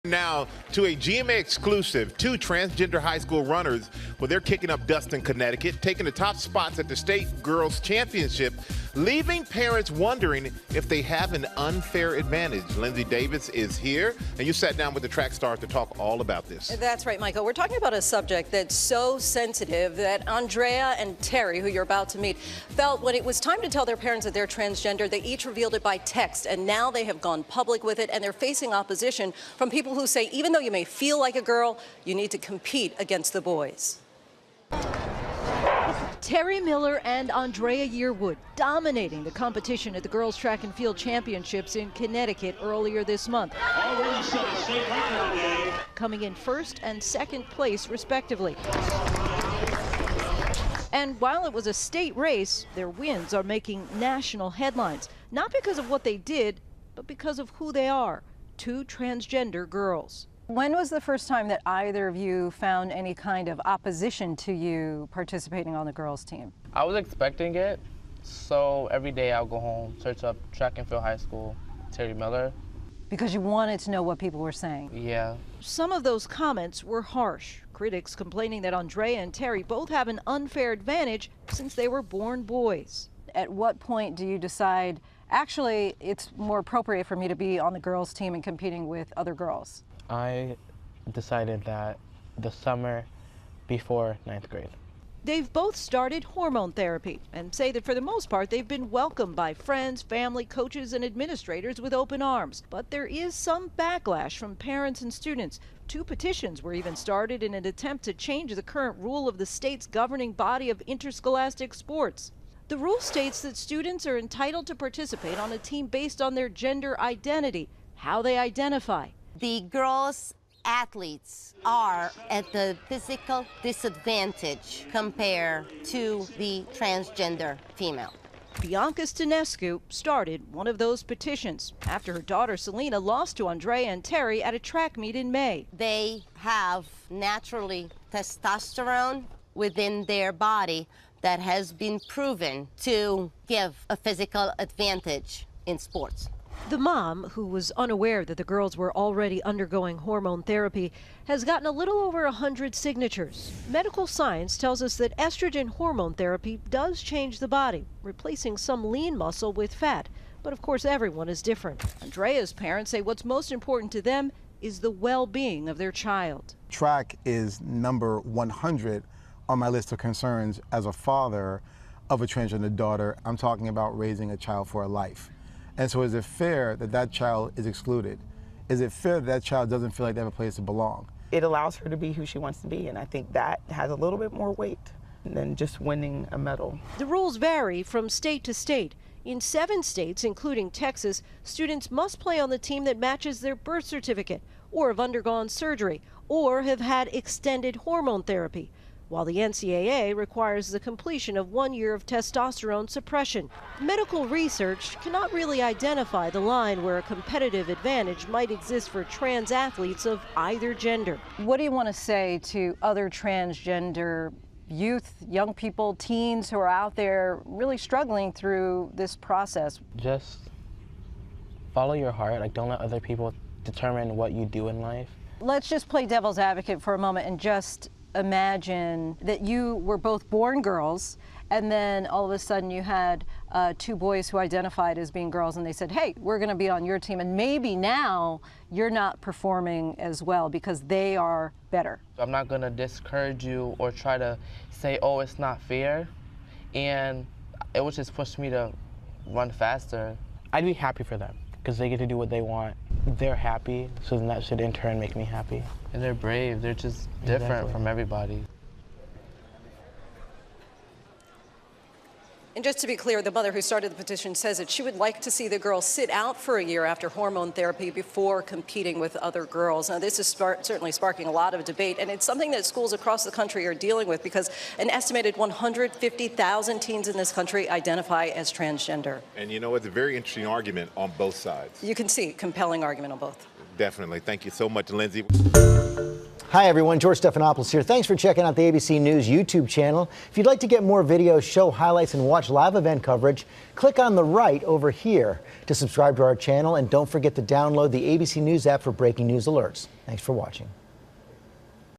Now to a GMA exclusive, two transgender high school runners, well, they're kicking up dust in Connecticut, taking the top spots at the state girls championship, leaving parents wondering if they have an unfair advantage. Lindsay Davis is here, and you sat down with the track stars to talk all about this. That's right, Michael. We're talking about a subject that's so sensitive that Andrea and Terry, who you're about to meet, felt when it was time to tell their parents that they're transgender, they each revealed it by text, and now they have gone public with it, and they're facing opposition from people who say even though you may feel like a girl, you need to compete against the boys. Terry Miller and Andraya Yearwood dominating the competition at the Girls Track and Field Championships in Connecticut earlier this month, coming in first and second place respectively. And while it was a state race, their wins are making national headlines, not because of what they did, but because of who they are, two transgender girls. When was the first time that either of you found any kind of opposition to you participating on the girls' team? I was expecting it, so every day I'll go home, search up Track and Field High School, Terry Miller. Because you wanted to know what people were saying? Yeah. Some of those comments were harsh. Critics complaining that Andrea and Terry both have an unfair advantage since they were born boys. At what point do you decide, actually, it's more appropriate for me to be on the girls' team and competing with other girls? I decided that the summer before 9th grade. They've both started hormone therapy and say that for the most part they've been welcomed by friends, family, coaches, and administrators with open arms. But there is some backlash from parents and students. Two petitions were even started in an attempt to change the current rule of the state's governing body of interscholastic sports. The rule states that students are entitled to participate on a team based on their gender identity, how they identify. The girls athletes are at the physical disadvantage compared to the transgender female. Bianca Stanescu started one of those petitions after her daughter Selena lost to Andrea and Terry at a track meet in May. They have naturally testosterone within their body that has been proven to give a physical advantage in sports. The mom, who was unaware that the girls were already undergoing hormone therapy, has gotten a little over 100 signatures. Medical science tells us that estrogen hormone therapy does change the body, replacing some lean muscle with fat. But of course, everyone is different. Andrea's parents say what's most important to them is the well-being of their child. Track is number 100 on my list of concerns as a father of a transgender daughter. I'm talking about raising a child for a life. And so is it fair that that child is excluded? Is it fair that that child doesn't feel like they have a place to belong? It allows her to be who she wants to be, and I think that has a little bit more weight than just winning a medal. The rules vary from state to state. In 7 states, including Texas, students must play on the team that matches their birth certificate, or have undergone surgery, or have had extended hormone therapy, while the NCAA requires the completion of 1 year of testosterone suppression. Medical research cannot really identify the line where a competitive advantage might exist for trans athletes of either gender. What do you want to say to other transgender youth, young people, teens who are out there really struggling through this process? Just follow your heart. Like, don't let other people determine what you do in life. Let's just play devil's advocate for a moment and just imagine that you were both born girls and then all of a sudden you had 2 boys who identified as being girls and they said, hey, we're going to be on your team, and maybe now you're not performing as well because they are better. I'm not going to discourage you or try to say, oh, it's not fair, and it would just push me to run faster. I'd be happy for them because they get to do what they want. They're happy, so then that should in turn make me happy. And they're brave. They're just different from everybody. And just to be clear, the mother who started the petition says that she would like to see the girls sit out for a year after hormone therapy before competing with other girls. Now, this is certainly sparking a lot of debate, and it's something that schools across the country are dealing with because an estimated 150,000 teens in this country identify as transgender. And you know, it's a very interesting argument on both sides. You can see compelling argument on both. Definitely. Thank you so much, Lindsay. Hi, everyone. George Stephanopoulos here. Thanks for checking out the ABC News YouTube channel. If you'd like to get more videos, show highlights, and watch live event coverage, click on the right over here to subscribe to our channel. And don't forget to download the ABC News app for breaking news alerts. Thanks for watching.